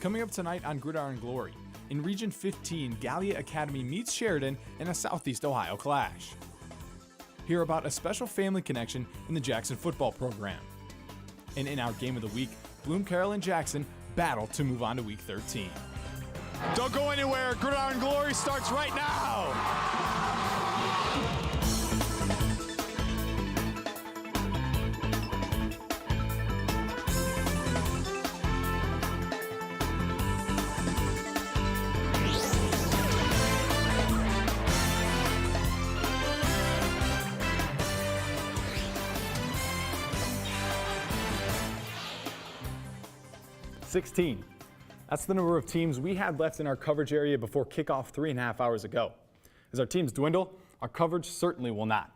Coming up tonight on Gridiron Glory, in Region 15, Gallia Academy meets Sheridan in a Southeast Ohio clash. Hear about a special family connection in the Jackson football program. And in our game of the week, Bloom, Carroll, and Jackson battle to move on to Week 13. Don't go anywhere. Gridiron Glory starts right now. That's the number of teams we had left in our coverage area before kickoff 3.5 hours ago. As our teams dwindle, our coverage certainly will not.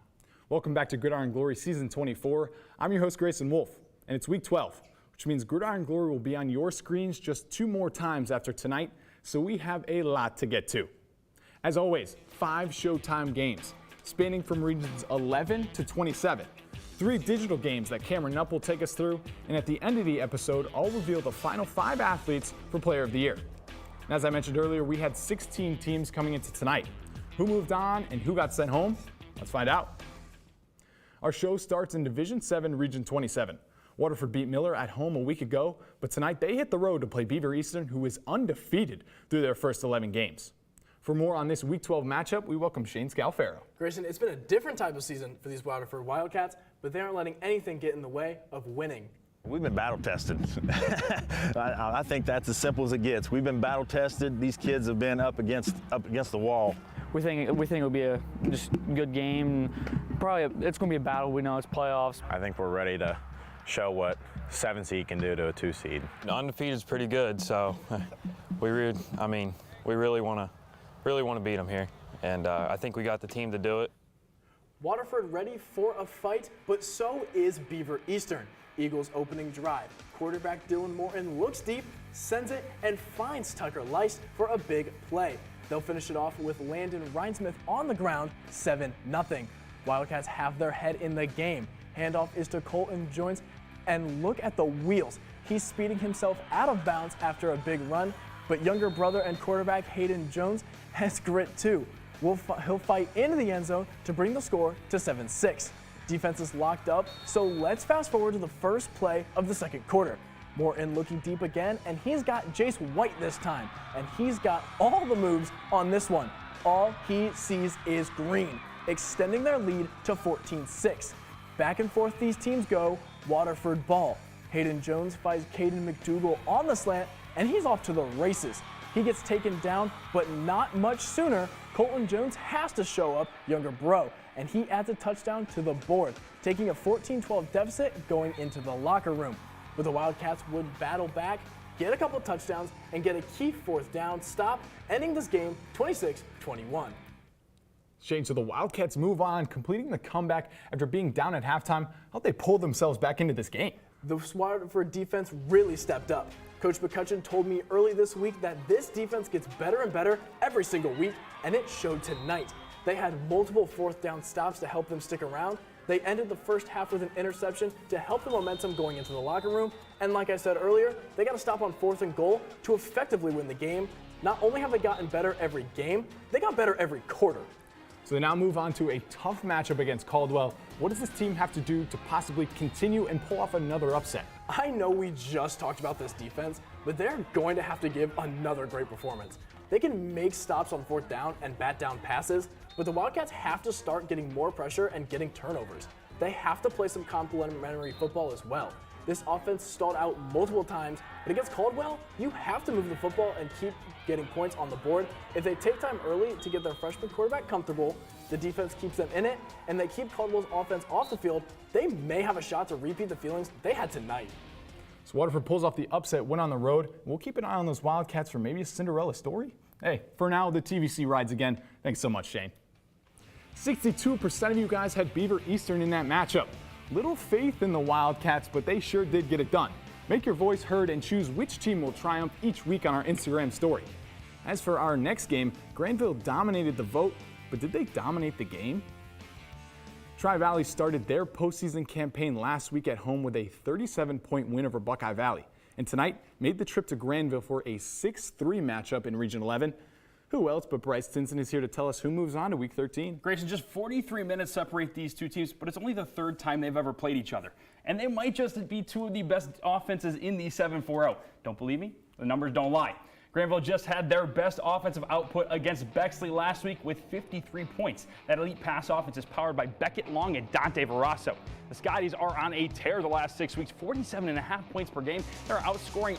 Welcome back to Gridiron Glory Season 24. I'm your host, Grayson Wolf, and it's Week 12, which means Gridiron Glory will be on your screens just 2 more times after tonight, so we have a lot to get to. As always, 5 Showtime games, spanning from regions 11 to 27. 3 digital games that Cameron Nupp will take us through, and at the end of the episode, I'll reveal the final 5 athletes for Player of the Year. And as I mentioned earlier, we had 16 teams coming into tonight. Who moved on and who got sent home? Let's find out. Our show starts in Division 7, Region 27. Waterford beat Miller at home a week ago, but tonight they hit the road to play Beaver Eastern, who is undefeated through their first 11 games. For more on this Week 12 matchup, we welcome Shane Scalfaro. Grayson, it's been a different type of season for these Waterford Wildcats, but they aren't letting anything get in the way of winning. We've been battle tested. I think that's as simple as it gets. We've been battle tested. These kids have been up against the wall. We think it'll be a just good game. Probably it's going to be a battle. We know it's playoffs. I think we're ready to show what 7 seed can do to a 2 seed. Undefeated is pretty good, so we really want to beat them here, and I think we got the team to do it. Waterford ready for a fight, but so is Beaver Eastern. Eagles opening drive. Quarterback Dylan Morton looks deep, sends it, and finds Tucker Leist for a big play. They'll finish it off with Landon Reinsmith on the ground, 7-0. Wildcats have their head in the game. Handoff is to Colton Jones, and look at the wheels. He's speeding himself out of bounds after a big run, but younger brother and quarterback Hayden Jones has grit too. He'll fight into the end zone to bring the score to 7-6. Defense is locked up, so let's fast forward to the first play of the second quarter. Morton looking deep again, and he's got Jace White this time, and he's got all the moves on this one. All he sees is green, extending their lead to 14-6. Back and forth these teams go, Waterford ball. Hayden Jones finds Caden McDougal on the slant, and he's off to the races. He gets taken down, but not much sooner. Colton Jones has to show up, younger bro, and he adds a touchdown to the board, taking a 14-12 deficit going into the locker room. But the Wildcats would battle back, get a couple touchdowns, and get a key 4th down stop, ending this game 26-21. Shane, so the Wildcats move on, completing the comeback after being down at halftime. How'd they pull themselves back into this game? The Waterford defense really stepped up. Coach McCutcheon told me early this week that this defense gets better and better every single week, and it showed tonight. They had multiple 4th down stops to help them stick around. They ended the first half with an interception to help the momentum going into the locker room. And like I said earlier, they got to stop on 4th and goal to effectively win the game. Not only have they gotten better every game, they got better every quarter. So they now move on to a tough matchup against Caldwell. What does this team have to do to possibly continue and pull off another upset? I know we just talked about this defense, but they're going to have to give another great performance. They can make stops on 4th down and bat down passes, but the Wildcats have to start getting more pressure and getting turnovers. They have to play some complementary football as well. This offense stalled out multiple times, but against Caldwell, you have to move the football and keep getting points on the board. If they take time early to get their freshman quarterback comfortable, the defense keeps them in it, and they keep Caldwell's offense off the field, they may have a shot to repeat the feelings they had tonight. So Waterford pulls off the upset, win on the road. We'll keep an eye on those Wildcats for maybe a Cinderella story. Hey, for now, the TVC rides again. Thanks so much, Shane. 62% of you guys had Beaver Eastern in that matchup. Little faith in the Wildcats, but they sure did get it done. Make your voice heard and choose which team will triumph each week on our Instagram story. As for our next game, Granville dominated the vote, but did they dominate the game? Tri-Valley started their postseason campaign last week at home with a 37-point win over Buckeye Valley. and tonight made the trip to Granville for a 6-3 matchup in Region 11. Who else but Bryce Stinson is here to tell us who moves on to Week 13. Grayson, just 43 minutes separate these two teams, but it's only the third time they've ever played each other. And they might just be two of the best offenses in the 7-4-0. Don't believe me? The numbers don't lie. Granville just had their best offensive output against Bexley last week with 53 points. That elite pass offense is powered by Beckett Long and Dante Verasso. The Scotties are on a tear the last 6 weeks, 47.5 points per game. They're outscoring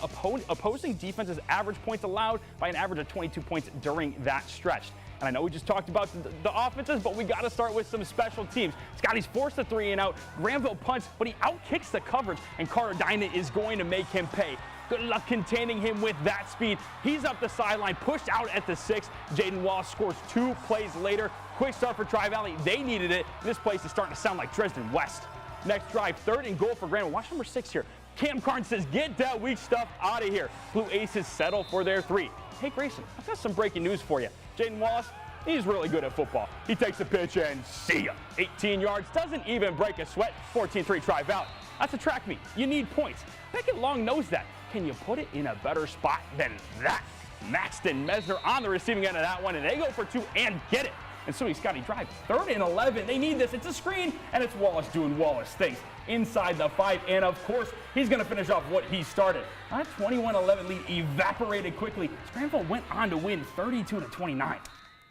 opposing defenses' average points allowed by an average of 22 points during that stretch. And I know we just talked about the offenses, but we got to start with some special teams. Scotty's forced a 3-and-out. Granville punts, but he outkicks the coverage, and Carter Dyna is going to make him pay. Good luck containing him with that speed. He's up the sideline, pushed out at the 6. Jaden Wallace scores 2 plays later. Quick start for Tri-Valley. They needed it. This place is starting to sound like Dresden West. Next drive, 3rd and goal for Granville. Watch number 6 here. Cam Carnes says, get that weak stuff out of here. Blue Aces settle for their 3. Hey, Grayson, I've got some breaking news for you. Jaden Wallace, he's really good at football. He takes the pitch and see ya. 18 yards, doesn't even break a sweat. 14-3 Tri-Valley. That's a track meet. You need points. Beckett Long knows that. Can you put it in a better spot than that? Maxton Mesner on the receiving end of that one, and they go for 2 and get it. And so Scotty drive 3rd and 11. They need this. It's a screen, and it's Wallace doing Wallace things inside the 5. And of course, he's going to finish off what he started. That 21-11 lead evaporated quickly. Granville went on to win 32-29.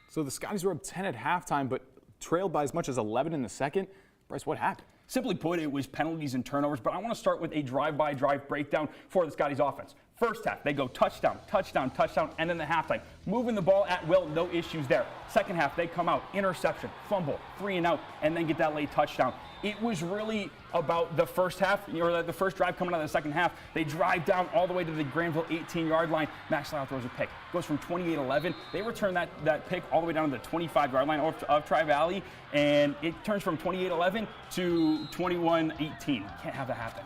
So the Scotties were up 10 at halftime, but trailed by as much as 11 in the second. Bryce, what happened? Simply put, it was penalties and turnovers, but I want to start with a drive-by-drive breakdown for the Scotties offense. First half, they go touchdown, touchdown, touchdown, and then the halftime. Moving the ball at will, no issues there. Second half, they come out, interception, fumble, 3-and-out, and then get that late touchdown. It was really about the first half, or the first drive coming out of the second half. They drive down all the way to the Granville 18-yard line. Max Lau throws a pick. Goes from 28-11. They return that pick all the way down to the 25-yard line of Tri-Valley, and it turns from 28-11 to 21-18. Can't have that happen.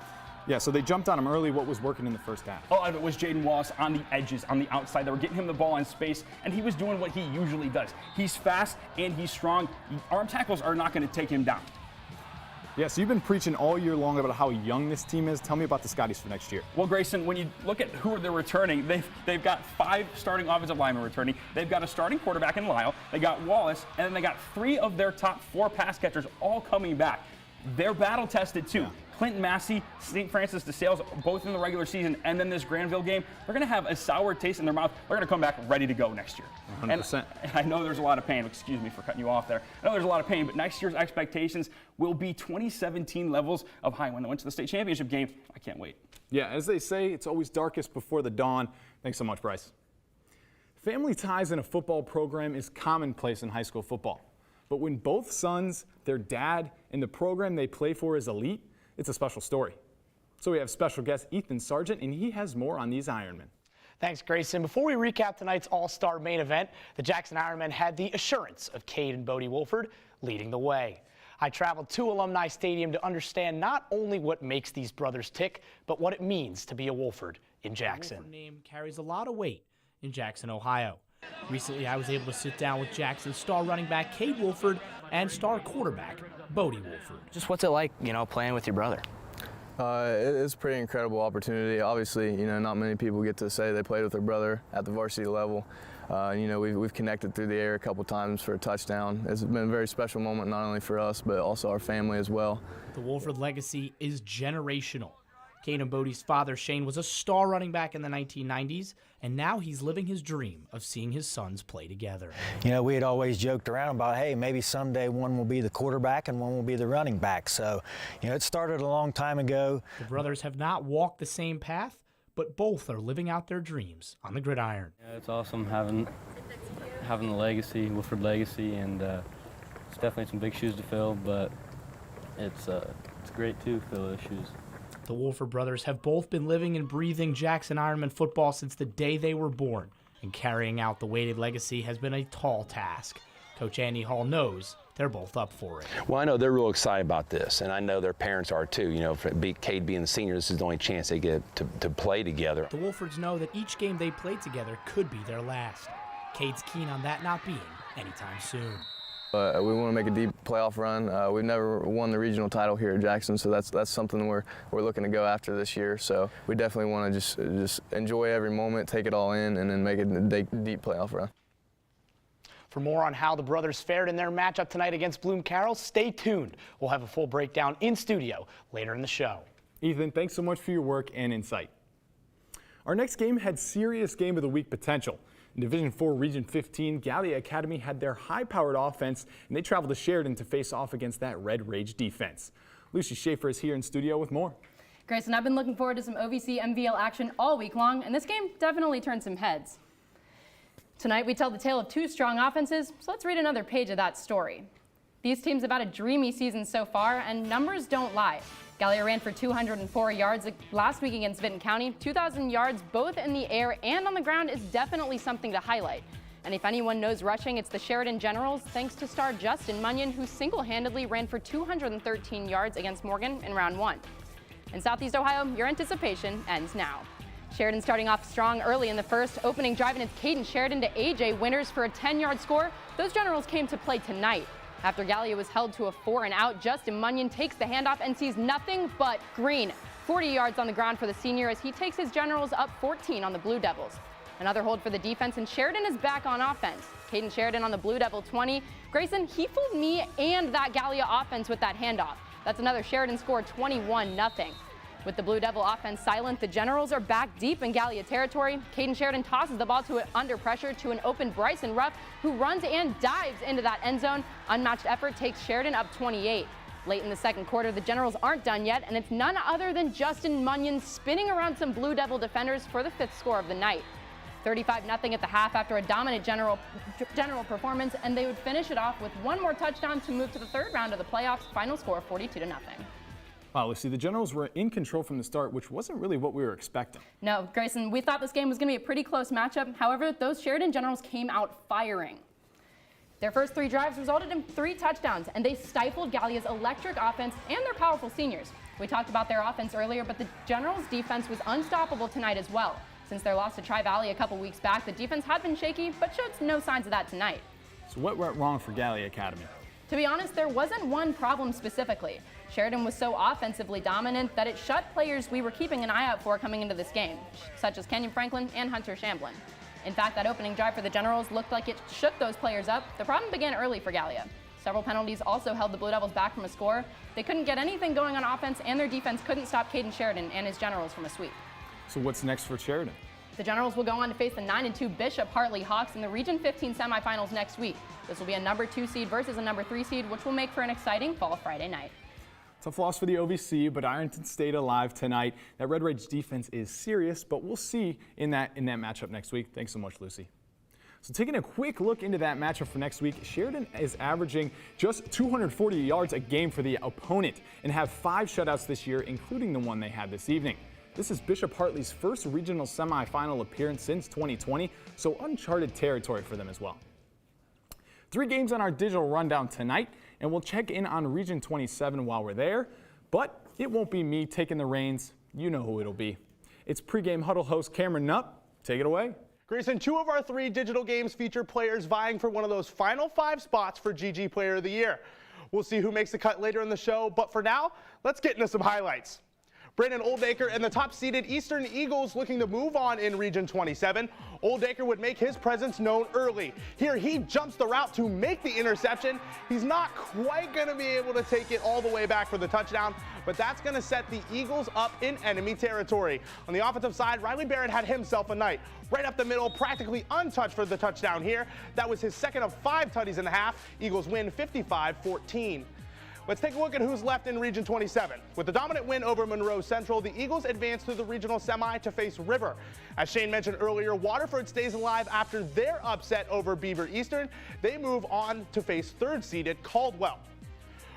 Yeah, so they jumped on him early. What was working in the first half? A lot of it was Jaden Wallace on the edges, on the outside. They were getting him the ball in space, and he was doing what he usually does. He's fast and he's strong. Arm tackles are not going to take him down. Yeah, so you've been preaching all year long about how young this team is. Tell me about the Scotties for next year. Well, Grayson, when you look at who they're returning, they've got 5 starting offensive linemen returning. They've got a starting quarterback in Lyle. They got Wallace, and then they got 3 of their top 4 pass catchers all coming back. They're battle tested too. Yeah. Clinton Massey, St. Francis DeSales, both in the regular season, and then this Granville game, they're going to have a sour taste in their mouth. They're going to come back ready to go next year. 100%. And I know there's a lot of pain. Excuse me for cutting you off there. I know there's a lot of pain, but next year's expectations will be 2017 levels of high. When they went to the state championship game, I can't wait. Yeah, as they say, it's always darkest before the dawn. Thanks so much, Bryce. Family ties in a football program is commonplace in high school football. But when both sons, their dad, and the program they play for is elite, it's a special story. So we have special guest Ethan Sargent, and he has more on these Ironmen. Thanks, Grayson. Before we recap tonight's all-star main event, the Jackson Ironmen had the assurance of Cade and Bodie Wolford leading the way. I traveled to Alumni Stadium to understand not only what makes these brothers tick, but what it means to be a Wolford in Jackson. The Wolford name carries a lot of weight in Jackson, Ohio. Recently, I was able to sit down with Jackson's star running back, Cade Wolford, and star quarterback, Bodie Wolford. Just what's it like, playing with your brother? It's a pretty incredible opportunity. Obviously, not many people get to say they played with their brother at the varsity level. We've connected through the air a couple times for a touchdown. It's been a very special moment, not only for us, but also our family as well. The Wolford legacy is generational. Cade and Bodie's father, Shane, was a star running back in the 1990s, and now he's living his dream of seeing his sons play together. We had always joked around about, hey, maybe someday one will be the quarterback and one will be the running back. So, it started a long time ago. The brothers have not walked the same path, but both are living out their dreams on the gridiron. Yeah, it's awesome having the legacy, Wolford legacy, and it's definitely some big shoes to fill, but it's great to fill those shoes. The Wolford brothers have both been living and breathing Jackson Ironman football since the day they were born, and carrying out the weighted legacy has been a tall task. Coach Andy Hall knows they're both up for it. Well, I know they're real excited about this, and I know their parents are too. For Cade being the senior, this is the only chance they get to play together. The Wolfords know that each game they play together could be their last. Cade's keen on that not being anytime soon. We want to make a deep playoff run. We've never won the regional title here at Jackson, so that's something we're looking to go after this year. So we definitely want to just enjoy every moment, take it all in, and then make it a deep playoff run. For more on how the brothers fared in their matchup tonight against Bloom Carroll, stay tuned. We'll have a full breakdown in studio later in the show. Ethan, thanks so much for your work and insight. Our next game had serious Game of the Week potential. In Division 4 Region 15, Gallia Academy had their high-powered offense, and they traveled to Sheridan to face off against that Red Rage defense. Lucy Schaefer is here in studio with more. Grayson, I've been looking forward to some OVC MVL action all week long, and this game definitely turned some heads. Tonight, we tell the tale of two strong offenses, so let's read another page of that story. These teams have had a dreamy season so far, and numbers don't lie. Gallia ran for 204 yards last week against Vinton County. 2,000 yards both in the air and on the ground is definitely something to highlight. And if anyone knows rushing, it's the Sheridan Generals, thanks to star Justin Munyon, who single-handedly ran for 213 yards against Morgan in round 1. In Southeast Ohio, your anticipation ends now. Sheridan starting off strong early in the first, opening drive, and it's Caden Sheridan to AJ Winters for a 10-yard score. Those Generals came to play tonight. After Gallia was held to a 4-and-out, Justin Munyon takes the handoff and sees nothing but green. 40 yards on the ground for the senior as he takes his Generals up 14 on the Blue Devils. Another hold for the defense, and Sheridan is back on offense. Caden Sheridan on the Blue Devil 20. Grayson, he fooled me and that Gallia offense with that handoff. That's another Sheridan score, 21-0. With the Blue Devil offense silent, the Generals are back deep in Gallia territory. Caden Sheridan tosses the ball to it under pressure to an open Bryson Ruff, who runs and dives into that end zone. Unmatched effort takes Sheridan up 28. Late in the second quarter, the Generals aren't done yet, and it's none other than Justin Munyon spinning around some Blue Devil defenders for the 5th score of the night. 35-0 at the half after a dominant general performance, and they would finish it off with one more touchdown to move to the 3rd round of the playoffs. Final score 42-0. Wow, Lucy, the Generals were in control from the start, which wasn't really what we were expecting. No, Grayson, we thought this game was going to be a pretty close matchup. However, those Sheridan Generals came out firing. Their first 3 drives resulted in 3 touchdowns, and they stifled Gallia's electric offense and their powerful seniors. We talked about their offense earlier, but the Generals' defense was unstoppable tonight as well. Since their loss to Tri-Valley a couple weeks back, the defense had been shaky, but showed no signs of that tonight. So what went wrong for Gallia Academy? To be honest, there wasn't one problem specifically. Sheridan was so offensively dominant that it shut players we were keeping an eye out for coming into this game, such as Kenyon Franklin and Hunter Shamblin. In fact, that opening drive for the Generals looked like it shook those players up. The problem began early for Gallia. Several penalties also held the Blue Devils back from a score. They couldn't get anything going on offense, and their defense couldn't stop Caden Sheridan and his Generals from a sweep. So what's next for Sheridan? The Generals will go on to face the 9-2 Bishop Hartley Hawks in the Region 15 semifinals next week. This will be a number 2 seed versus a number 3 seed, which will make for an exciting fall Friday night. Tough loss for the OVC, but Ironton stayed alive tonight. That Red Rage defense is serious, but we'll see in that matchup next week. Thanks so much, Lucy. So taking a quick look into that matchup for next week, Sheridan is averaging just 240 yards a game for the opponent and have 5 shutouts this year, including the one they had this evening. This is Bishop Hartley's first regional semifinal appearance since 2020, so uncharted territory for them as well. 3 games on our digital rundown tonight, and we'll check in on Region 27 while we're there, but it won't be me taking the reins. You know who it'll be. It's pregame huddle host Cameron Nupp. Take it away. Grayson, 2 of our 3 digital games feature players vying for one of those final 5 spots for GG Player of the Year. We'll see who makes the cut later in the show, but for now, let's get into some highlights. Brandon Oldacre and the top-seeded Eastern Eagles looking to move on in Region 27. Oldacre would make his presence known early. Here he jumps the route to make the interception. He's not quite going to be able to take it all the way back for the touchdown, but that's going to set the Eagles up in enemy territory. On the offensive side, Riley Barrett had himself a night. Right up the middle, practically untouched for the touchdown here. That was his second of 5 tutties in the half. Eagles win 55-14. Let's take a look at who's left in Region 27. With the dominant win over Monroe Central, the Eagles advance to the regional semi to face River. As Shane mentioned earlier, Waterford stays alive after their upset over Beaver Eastern. They move on to face 3rd-seeded Caldwell.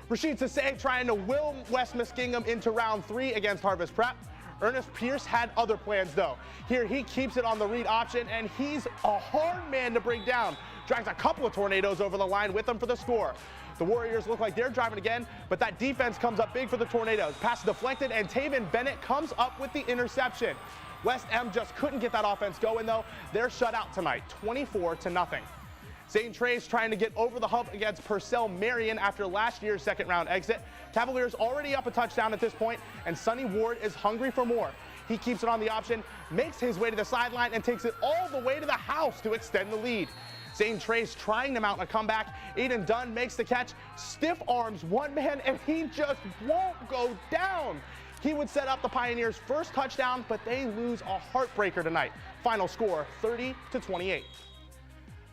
Rashid Sasay trying to will West Muskingum into round 3 against Harvest Prep. Ernest Pierce had other plans though. Here he keeps it on the read option, and he's a hard man to bring down. Drags a couple of Tornadoes over the line with him for the score. The Warriors look like they're driving again, but that defense comes up big for the Tornadoes. Pass deflected, and Taven Bennett comes up with the interception. West M just couldn't get that offense going though. They're shut out tonight, 24-0. St. Trey's trying to get over the hump against Purcell Marion after last year's second-round exit. Cavaliers already up a touchdown at this point, and Sonny Ward is hungry for more. He keeps it on the option, makes his way to the sideline, and takes it all the way to the house to extend the lead. St. Trey's trying to mount a comeback. Aiden Dunn makes the catch, stiff arms one man, and he just won't go down. He would set up the Pioneers' first touchdown, but they lose a heartbreaker tonight. Final score, 30-28.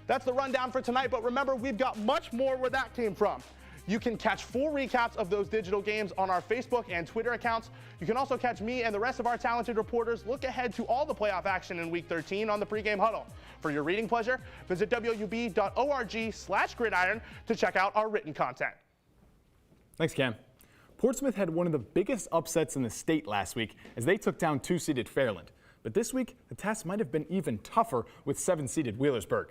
That's the rundown for tonight, but remember, we've got much more where that came from. You can catch full recaps of those digital games on our Facebook and Twitter accounts. You can also catch me and the rest of our talented reporters look ahead to all the playoff action in Week 13 on the pregame huddle. For your reading pleasure, visit woub.org/gridiron to check out our written content. Thanks, Cam. Portsmouth had one of the biggest upsets in the state last week as they took down 2-seeded Fairland. But this week, the task might have been even tougher with 7-seeded Wheelersburg.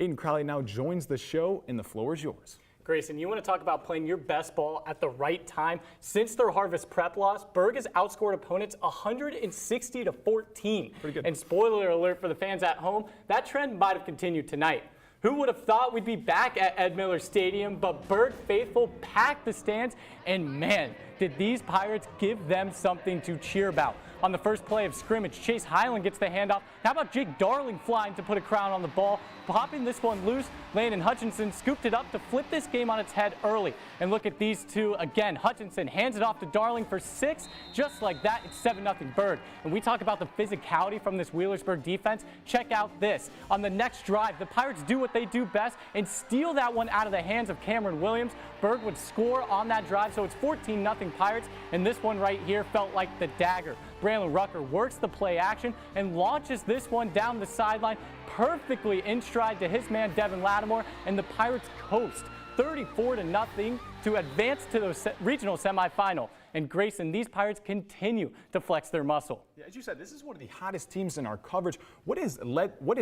Aiden Crowley now joins the show, and the floor is yours. Grayson, you want to talk about playing your best ball at the right time? Since their Harvest Prep loss, Berg has outscored opponents 160-14. Pretty good. And spoiler alert for the fans at home, that trend might have continued tonight. Who would have thought we'd be back at Ed Miller Stadium? But Berg faithful packed the stands, and man, did these Pirates give them something to cheer about. On the first play of scrimmage, Chase Highland gets the handoff. How about Jake Darling flying to put a crown on the ball? Popping this one loose, Landon Hutchinson scooped it up to flip this game on its head early. And look at these two again. Hutchinson hands it off to Darling for 6. Just like that, it's 7-0 Berg. And we talk about the physicality from this Wheelersburg defense. Check out this. On the next drive, the Pirates do what they do best and steal that one out of the hands of Cameron Williams. Berg would score on that drive, so it's 14-0 Pirates. And this one right here felt like the dagger. Braylon Rucker works the play action and launches this one down the sideline perfectly in stride to his man Devin Lattimore, and the Pirates coast 34-0 to advance to the regional semifinal. And Grayson, these Pirates continue to flex their muscle. Yeah, as you said, this is one of the hottest teams in our coverage. What has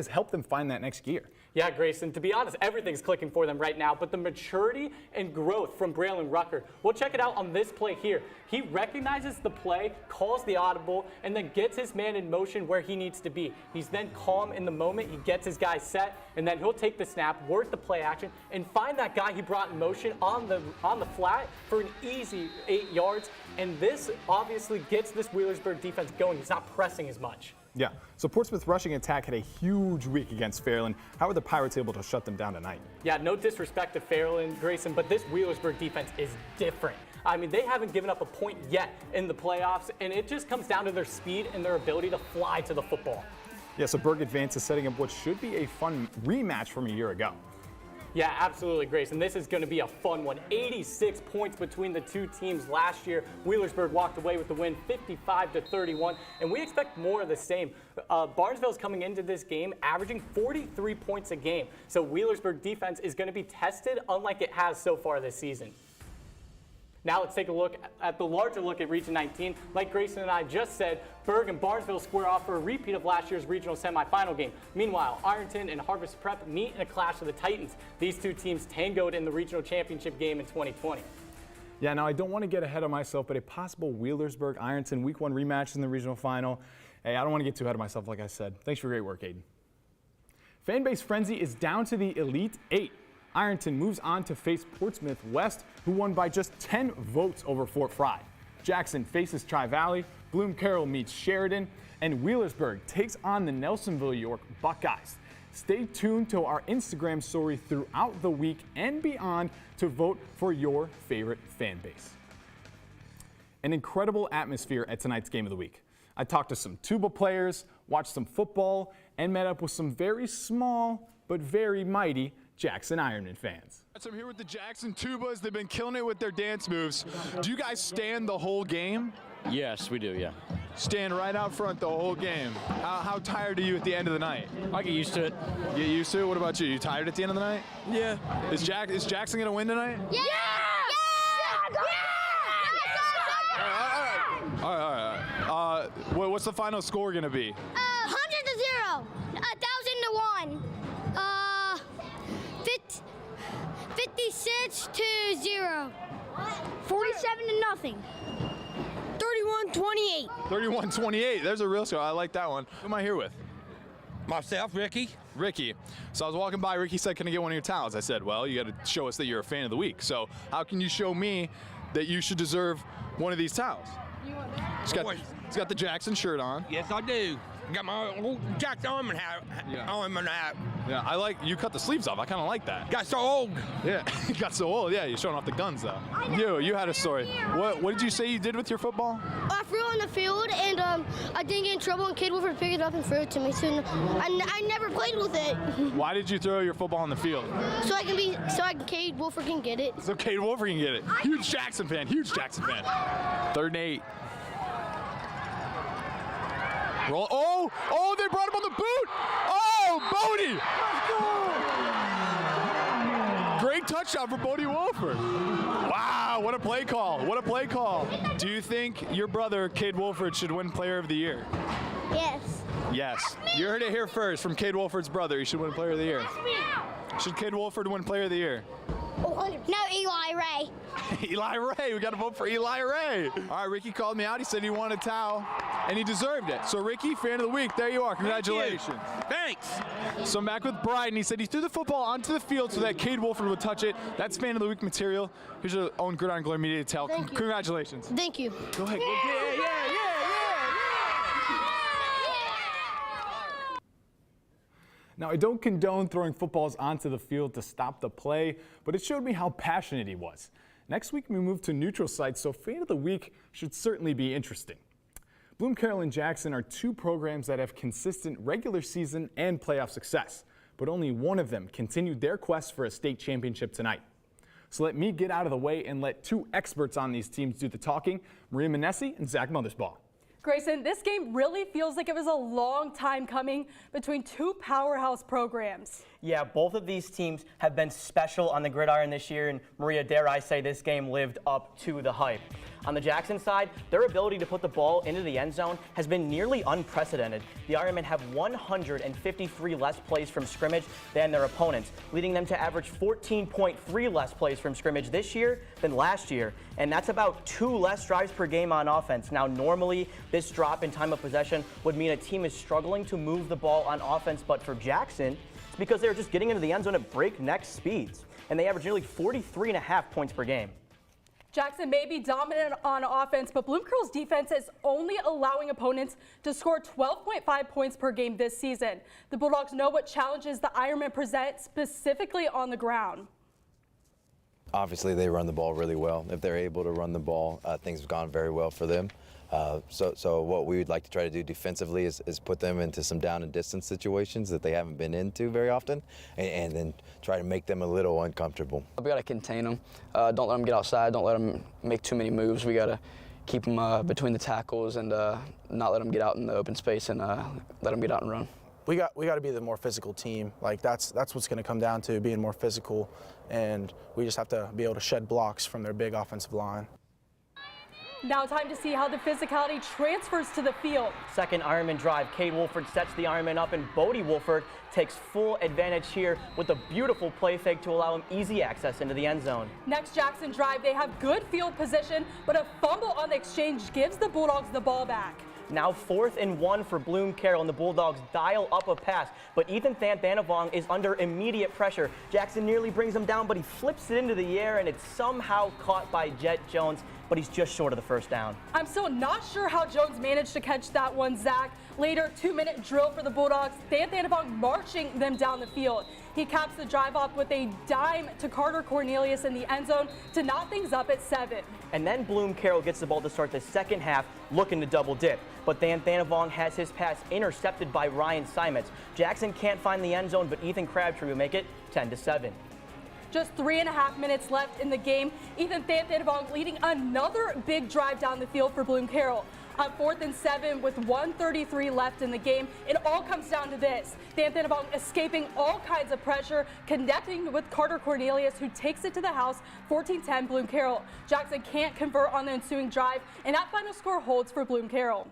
helped them find that next gear? Yeah, Grayson, to be honest, everything's clicking for them right now, but the maturity and growth from Braylon Rucker, we'll check it out on this play here. He recognizes the play, calls the audible, and then gets his man in motion where he needs to be. He's then calm in the moment, he gets his guy set, and then he'll take the snap, work the play action, and find that guy he brought in motion on the flat for an easy 8 yards. And this obviously gets this Wheelersburg defense going. He's not pressing as much. Yeah, so Portsmouth rushing attack had a huge week against Fairland. How were the Pirates able to shut them down tonight? Yeah, no disrespect to Fairland, Grayson, but this Wheelersburg defense is different. I mean, they haven't given up a point yet in the playoffs, and it just comes down to their speed and their ability to fly to the football. Yeah, so Berg advances, setting up what should be a fun rematch from a year ago. Yeah, absolutely, Grayson. This is going to be a fun one. 86 points between the two teams last year. Wheelersburg walked away with the win 55-31, and we expect more of the same. Barnesville's coming into this game averaging 43 points a game. So Wheelersburg defense is going to be tested unlike it has so far this season. Now let's take a look at the larger look at Region 19. Like Grayson and I just said, Berg and Barnesville square off for a repeat of last year's regional semifinal game. Meanwhile, Ironton and Harvest Prep meet in a clash of the Titans. These two teams tangoed in the regional championship game in 2020. Yeah, now I don't want to get ahead of myself, but a possible Wheelersburg-Ironton Week 1 rematch in the regional final. Hey, I don't want to get too ahead of myself, like I said. Thanks for your great work, Aiden. Fanbase frenzy is down to the Elite 8. Ironton moves on to face Portsmouth West, who won by just 10 votes over Fort Fry. Jackson faces Tri-Valley, Bloom Carroll meets Sheridan, and Wheelersburg takes on the Nelsonville York Buckeyes. Stay tuned to our Instagram story throughout the week and beyond to vote for your favorite fan base. An incredible atmosphere at tonight's game of the week. I talked to some tuba players, watched some football, and met up with some very small but very mighty Jackson Ironman fans. So I'm here with the Jackson Tubas. They've been killing it with their dance moves. Do you guys stand the whole game? Yes, we do, yeah. Stand right out front the whole game. How tired are you at the end of the night? I get used to it. Get used to it? What about you? You tired at the end of the night? Yeah. Is Jackson going to win tonight? Yeah! All right. What's the final score going to be? 100-0. 1,000-1. 56-0. 47-0. 31-28. 31-28. There's a real score. I like that one. Who am I here with? Myself, Ricky. Ricky. So I was walking by, Ricky said, can I get one of your towels? I said, well, you got to show us that you're a fan of the week. So how can you show me that you should deserve one of these towels? He's got the Jackson shirt on. Yes, I do. Got my old Jackson Armand hat. Yeah, I like, you cut the sleeves off. I kind of like that. Got so old. Yeah, you got so old. Yeah, you're showing off the guns, though. You had a story. What did you say you did with your football? I threw on the field, and I didn't get in trouble, and Kid Wolford picked it up and threw it to me. So I never played with it. Why did you throw your football on the field? So Kid Wolford can get it. So Kid Wolford can get it. Huge Jackson fan. 3rd and 8. Roll. Oh, they brought him on the boot. Oh, Bodie. Great touchdown for Bodie Wolford. Wow, what a play call. What a play call. Do you think your brother, Cade Wolford, should win Player of the Year? Yes. Yes. You heard it here first from Cade Wolford's brother. He should win Player of the Year. Should Cade Wolford win Player of the Year? No, Eli Ray. Eli Ray. We got to vote for Eli Ray. All right, Ricky called me out. He said he wanted a towel, and he deserved it. So, Ricky, fan of the week. There you are. Congratulations. Thanks. So I'm back with Bryden. He said he threw the football onto the field so that Cade Wolford would touch it. That's fan of the week material. Here's your own Gridiron Glory Media towel. Congratulations. Thank you. Go ahead. Yeah. Now, I don't condone throwing footballs onto the field to stop the play, but it showed me how passionate he was. Next week, we move to neutral sites, so Fan of the Week should certainly be interesting. Bloom Carroll and Jackson are two programs that have consistent regular season and playoff success, but only one of them continued their quest for a state championship tonight. So let me get out of the way and let two experts on these teams do the talking, Maria Manessi and Zach Mothersbaugh. Grayson, this game really feels like it was a long time coming between two powerhouse programs. Yeah, both of these teams have been special on the gridiron this year, and Maria, dare I say, this game lived up to the hype. On the Jackson side, their ability to put the ball into the end zone has been nearly unprecedented. The Ironmen have 153 less plays from scrimmage than their opponents, leading them to average 14.3 less plays from scrimmage this year than last year, and that's about 2 less drives per game on offense. Now, normally, this drop in time of possession would mean a team is struggling to move the ball on offense, but for Jackson, it's because they're just getting into the end zone at breakneck speeds, and they average nearly 43.5 points per game. Jackson may be dominant on offense, but Bloom Carroll's defense is only allowing opponents to score 12.5 points per game this season. The Bulldogs know what challenges the Ironmen present specifically on the ground. Obviously, they run the ball really well. If they're able to run the ball, things have gone very well for them. So what we would like to try to do defensively is put them into some down and distance situations that they haven't been into very often, and then try to make them a little uncomfortable. We got to contain them. Don't let them get outside. Don't let them make too many moves. We got to keep them between the tackles and not let them get out in the open space and let them get out and run. We got to be the more physical team. Like that's what's going to come down to, being more physical, and we just have to be able to shed blocks from their big offensive line. Now time to see how the physicality transfers to the field. Second Ironman drive, Cade Wolford sets the Ironman up, and Bodie Wolford takes full advantage here with a beautiful play fake to allow him easy access into the end zone. Next Jackson drive, they have good field position, but a fumble on the exchange gives the Bulldogs the ball back. Now 4th and 1 for Bloom Carroll, and the Bulldogs dial up a pass, but Ethan Thanthanavong is under immediate pressure. Jackson nearly brings him down, but he flips it into the air, and it's somehow caught by Jet Jones, but he's just short of the first down. I'm still not sure how Jones managed to catch that one, Zach. Later, 2-minute drill for the Bulldogs. Thanthanavong marching them down the field. He caps the drive off with a dime to Carter Cornelius in the end zone to knot things up at 7. And then Bloom Carroll gets the ball to start the second half, looking to double dip. But Thanthanavong has his pass intercepted by Ryan Simons. Jackson can't find the end zone, but Ethan Crabtree will make it 10-7. Just 3.5 minutes left in the game. Ethan Thanthanavong leading another big drive down the field for Bloom Carroll. On 4th and 7 with 1:33 left in the game, it all comes down to this. Thanthanavong escaping all kinds of pressure, connecting with Carter Cornelius, who takes it to the house, 14-10 Bloom Carroll. Jackson can't convert on the ensuing drive, and that final score holds for Bloom Carroll.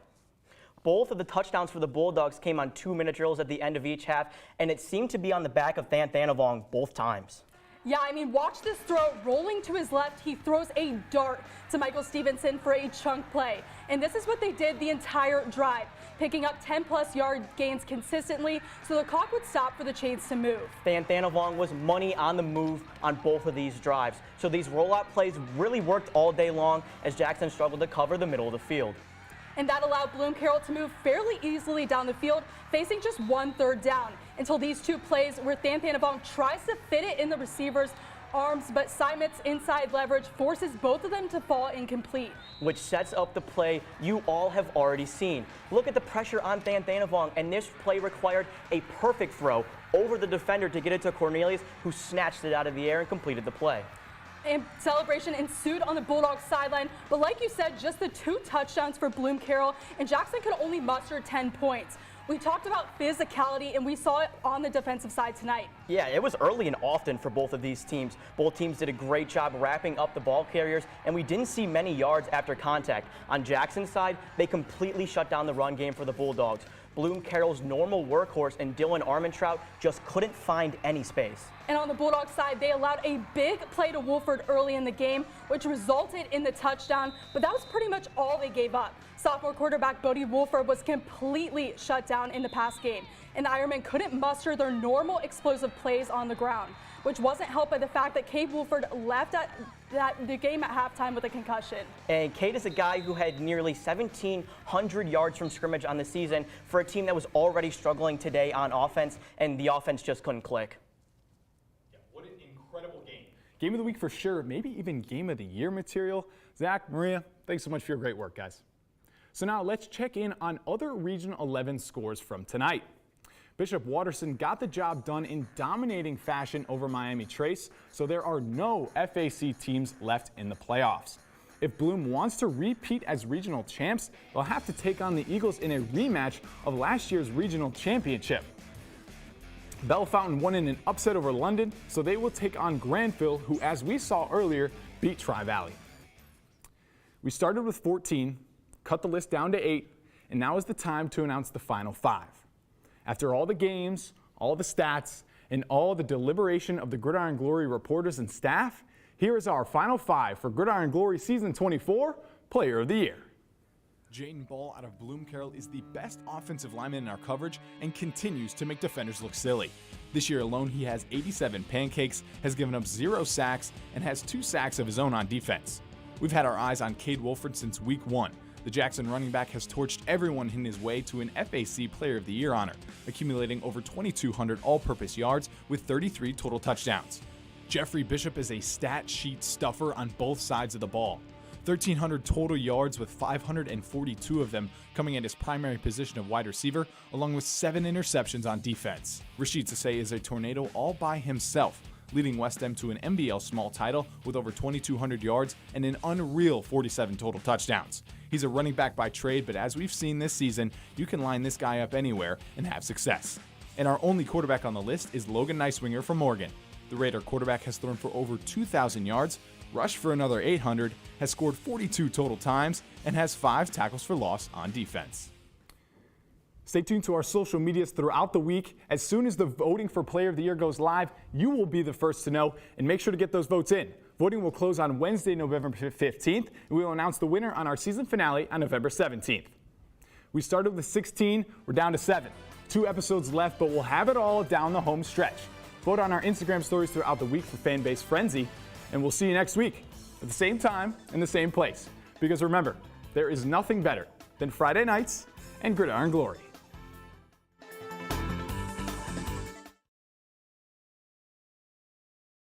Both of the touchdowns for the Bulldogs came on 2-minute drills at the end of each half, and it seemed to be on the back of Thanthanavong both times. Yeah, I mean, watch this throw. Rolling to his left, he throws a dart to Michael Stevenson for a chunk play. And this is what they did the entire drive, picking up 10-plus yard gains consistently so the clock would stop for the Chains to move. Thanavong was money on the move on both of these drives. So these rollout plays really worked all day long as Jackson struggled to cover the middle of the field. And that allowed Bloom Carroll to move fairly easily down the field, facing just 1 third down, until these 2 plays where Thanavong tries to fit it in the receiver's arms, but Simet's inside leverage forces both of them to fall incomplete. Which sets up the play you all have already seen. Look at the pressure on Thanavong, and this play required a perfect throw over the defender to get it to Cornelius, who snatched it out of the air and completed the play. And celebration ensued on the Bulldogs sideline, but like you said, just the 2 touchdowns for Bloom Carroll, and Jackson could only muster 10 points. We talked about physicality, and we saw it on the defensive side tonight. Yeah, it was early and often for both of these teams. Both teams did a great job wrapping up the ball carriers, and we didn't see many yards after contact. On Jackson's side, they completely shut down the run game for the Bulldogs. Bloom Carroll's normal workhorse and Dylan Armentrout just couldn't find any space. And on the Bulldogs side, they allowed a big play to Wolford early in the game, which resulted in the touchdown, but that was pretty much all they gave up. Sophomore quarterback Bodie Wolford was completely shut down in the pass game, and the Ironmen couldn't muster their normal explosive plays on the ground, which wasn't helped by the fact that Cade Wolford left the game at halftime with a concussion. And Cade is a guy who had nearly 1,700 yards from scrimmage on the season for a team that was already struggling today on offense, and the offense just couldn't click. What an incredible game. Game of the week for sure, maybe even game of the year material. Zach, Maria, thanks so much for your great work, guys. So now let's check in on other Region 11 scores from tonight. Bishop Watterson got the job done in dominating fashion over Miami Trace, so there are no FAC teams left in the playoffs. If Bloom wants to repeat as regional champs, they'll have to take on the Eagles in a rematch of last year's regional championship. Bellefontaine won in an upset over London, so they will take on Granville, who, as we saw earlier, beat Tri-Valley. We started with 14, cut the list down to 8, and now is the time to announce the final 5. After all the games, all the stats, and all the deliberation of the Gridiron Glory reporters and staff, here is our final 5 for Gridiron Glory Season 24 Player of the Year. Jaden Ball out of Bloom Carroll is the best offensive lineman in our coverage and continues to make defenders look silly. This year alone, he has 87 pancakes, has given up 0 sacks, and has 2 sacks of his own on defense. We've had our eyes on Cade Wolford since week 1. The Jackson running back has torched everyone in his way to an FAC Player of the Year honor, accumulating over 2,200 all-purpose yards with 33 total touchdowns. Jeffrey Bishop is a stat sheet stuffer on both sides of the ball. 1,300 total yards with 542 of them coming at his primary position of wide receiver, along with 7 interceptions on defense. Rashid Sasay is a tornado all by himself, leading West End to an MBL small title with over 2,200 yards and an unreal 47 total touchdowns. He's a running back by trade, but as we've seen this season, you can line this guy up anywhere and have success. And our only quarterback on the list is Logan Nicewinger from Morgan. The Raider quarterback has thrown for over 2,000 yards, rushed for another 800, has scored 42 total times, and has 5 tackles for loss on defense. Stay tuned to our social medias throughout the week. As soon as the voting for Player of the Year goes live, you will be the first to know, and make sure to get those votes in. Voting will close on Wednesday, November 15th, and we will announce the winner on our season finale on November 17th. We started with 16, we're down to 7. 2 episodes left, but we'll have it all down the home stretch. Vote on our Instagram stories throughout the week for Fanbase Frenzy, and we'll see you next week at the same time in the same place. Because remember, there is nothing better than Friday nights and Gridiron Glory.